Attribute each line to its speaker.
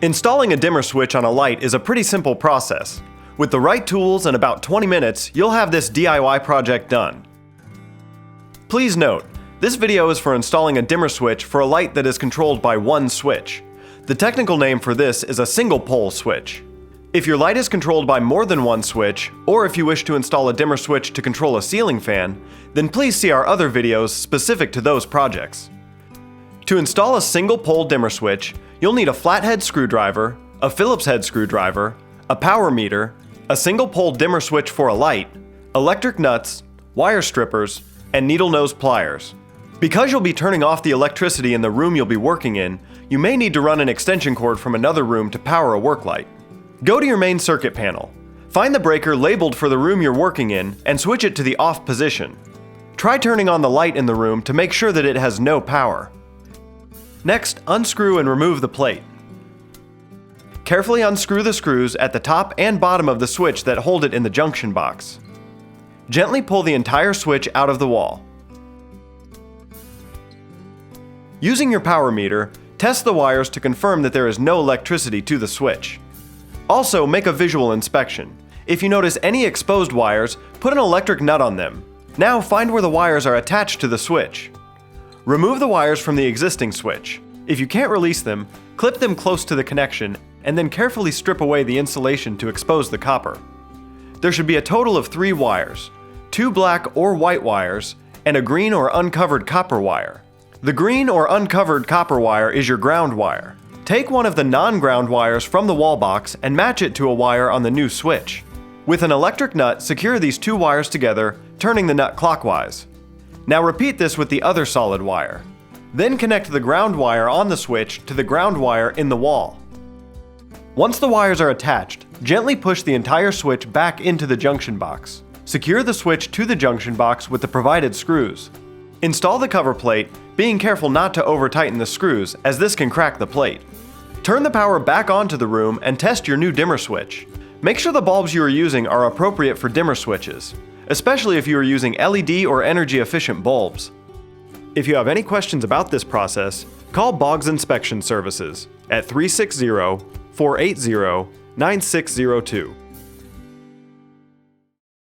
Speaker 1: Installing a dimmer switch on a light is a pretty simple process. With the right tools and about 20 minutes, you'll have this DIY project done. Please note, this video is for installing a dimmer switch for a light that is controlled by one switch. The technical name for this is a single pole switch. If your light is controlled by more than one switch, or if you wish to install a dimmer switch to control a ceiling fan, then please see our other videos specific to those projects. To install a single pole dimmer switch, you'll need a flathead screwdriver, a Phillips head screwdriver, a power meter, a single pole dimmer switch for a light, electric nuts, wire strippers, and needle nose pliers. Because you'll be turning off the electricity in the room you'll be working in, you may need to run an extension cord from another room to power a work light. Go to your main circuit panel. Find the breaker labeled for the room you're working in and switch it to the off position. Try turning on the light in the room to make sure that it has no power. Next, unscrew and remove the plate. Carefully unscrew the screws at the top and bottom of the switch that hold it in the junction box. Gently pull the entire switch out of the wall. Using your power meter, test the wires to confirm that there is no electricity to the switch. Also, make a visual inspection. If you notice any exposed wires, put an electric nut on them. Now find where the wires are attached to the switch. Remove the wires from the existing switch. If you can't release them, clip them close to the connection and then carefully strip away the insulation to expose the copper. There should be a total of 3 wires, 2 black or white wires, and a green or uncovered copper wire. The green or uncovered copper wire is your ground wire. Take one of the non-ground wires from the wall box and match it to a wire on the new switch. With an electric nut, secure these 2 wires together, turning the nut clockwise. Now repeat this with the other solid wire. Then connect the ground wire on the switch to the ground wire in the wall. Once the wires are attached, gently push the entire switch back into the junction box. Secure the switch to the junction box with the provided screws. Install the cover plate, being careful not to over-tighten the screws, as this can crack the plate. Turn the power back onto the room and test your new dimmer switch. Make sure the bulbs you are using are appropriate for dimmer switches, especially if you are using LED or energy-efficient bulbs. If you have any questions about this process, call Boggs Inspection Services at 360-480-9602.